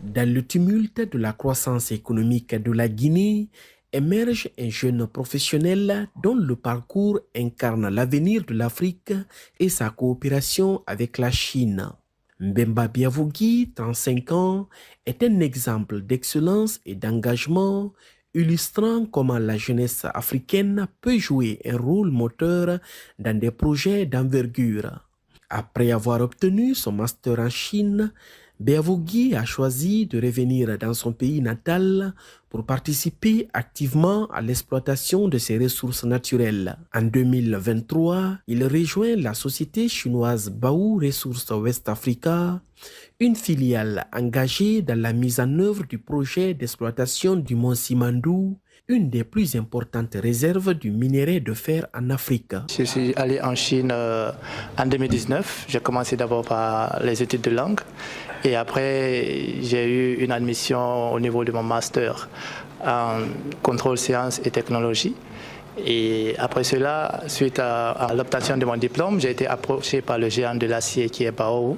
Dans le tumulte de la croissance économique de la Guinée, émerge un jeune professionnel dont le parcours incarne l'avenir de l'Afrique et sa coopération avec la Chine. Mbemba Biavogui, 35 ans, est un exemple d'excellence et d'engagement, illustrant comment la jeunesse africaine peut jouer un rôle moteur dans des projets d'envergure. Après avoir obtenu son master en Chine, Biavogui a choisi de revenir dans son pays natal pour participer activement à l'exploitation de ses ressources naturelles. En 2023, il rejoint la société chinoise Baowu Resources West Africa, une filiale engagée dans la mise en œuvre du projet d'exploitation du mont Simandou, une des plus importantes réserves du minerai de fer en Afrique. Je suis allé en Chine en 2019. J'ai commencé d'abord par les études de langue et après j'ai eu une admission au niveau de mon master en contrôle sciences et technologie. Et après cela, suite à l'obtention de mon diplôme, j'ai été approché par le géant de l'acier qui est Baowu.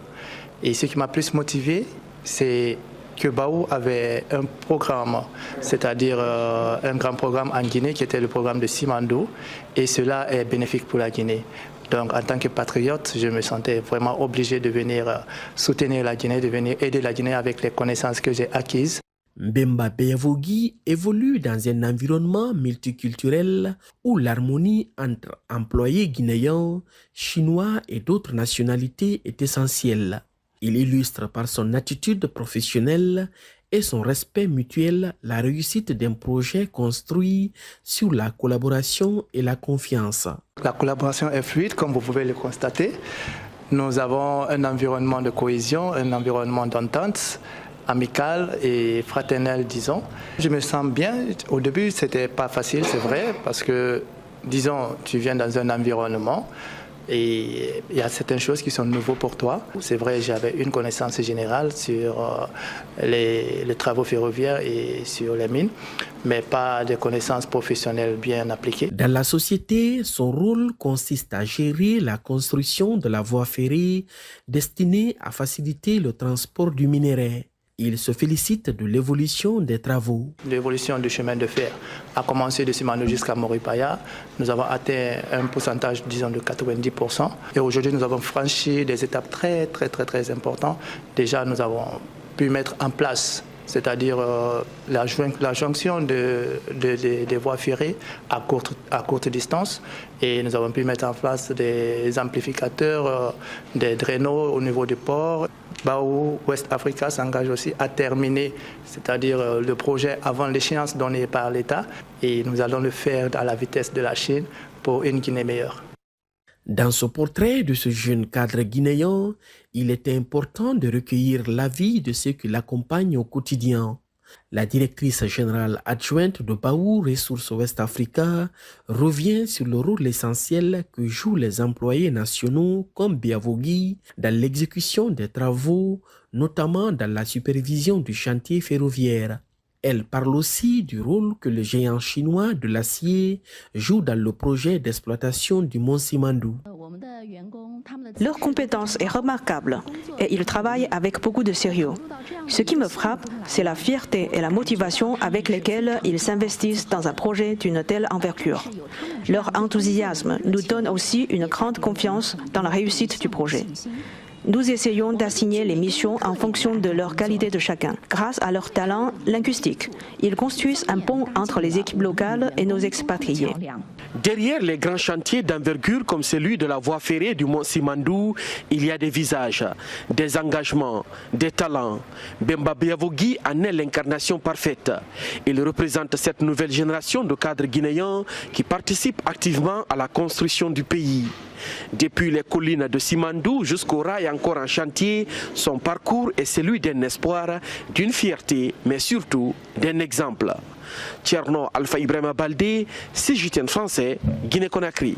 Et ce qui m'a plus motivé, c'est que Baowu avait un programme, c'est-à-dire un grand programme en Guinée qui était le programme de Simandou, et cela est bénéfique pour la Guinée. Donc en tant que patriote, je me sentais vraiment obligé de venir soutenir la Guinée, de venir aider la Guinée avec les connaissances que j'ai acquises. Mbemba Biavogui évolue dans un environnement multiculturel où l'harmonie entre employés guinéens, chinois et d'autres nationalités est essentielle. Il illustre par son attitude professionnelle et son respect mutuel la réussite d'un projet construit sur la collaboration et la confiance. La collaboration est fluide, comme vous pouvez le constater. Nous avons un environnement de cohésion, un environnement d'entente, amical et fraternel, disons. Je me sens bien. Au début, c'était pas facile, c'est vrai, parce que, disons, tu viens dans un environnement et il y a certaines choses qui sont nouvelles pour toi. C'est vrai, j'avais une connaissance générale sur les travaux ferroviaires et sur les mines, mais pas de connaissances professionnelles bien appliquées. Dans la société, son rôle consiste à gérer la construction de la voie ferrée destinée à faciliter le transport du minerai. Il se félicite de l'évolution des travaux. L'évolution du chemin de fer a commencé de Simandou jusqu'à Moripaya. Nous avons atteint un pourcentage, disons, de 90%. Et aujourd'hui, nous avons franchi des étapes très importantes. Déjà, nous avons pu mettre en place, c'est-à-dire la jonction des voies ferrées à courte distance. Et nous avons pu mettre en place des amplificateurs, des drainaux au niveau du port. Baowu West Africa s'engage aussi à terminer, c'est-à-dire le projet avant l'échéance donnée par l'État. Et nous allons le faire à la vitesse de la Chine pour une Guinée meilleure. Dans ce portrait de ce jeune cadre guinéen, il était important de recueillir l'avis de ceux qui l'accompagnent au quotidien. La directrice générale adjointe de Baowu Resources West Africa revient sur le rôle essentiel que jouent les employés nationaux comme Biavogui dans l'exécution des travaux, notamment dans la supervision du chantier ferroviaire. Elle parle aussi du rôle que le géant chinois de l'acier joue dans le projet d'exploitation du mont Simandou. Leur compétence est remarquable et ils travaillent avec beaucoup de sérieux. Ce qui me frappe, c'est la fierté et la motivation avec lesquelles ils s'investissent dans un projet d'une telle envergure. Leur enthousiasme nous donne aussi une grande confiance dans la réussite du projet. Nous essayons d'assigner les missions en fonction de leur qualité de chacun. Grâce à leur talent linguistique, ils construisent un pont entre les équipes locales et nos expatriés. Derrière les grands chantiers d'envergure comme celui de la voie ferrée du mont Simandou, il y a des visages, des engagements, des talents. Mbemba Biavogui en est l'incarnation parfaite. Il représente cette nouvelle génération de cadres guinéens qui participent activement à la construction du pays. Depuis les collines de Simandou jusqu'au rail encore en chantier, son parcours est celui d'un espoir, d'une fierté, mais surtout d'un exemple. Tcherno Alpha Ibrahima Baldé, CGTN français, Guinée-Conakry.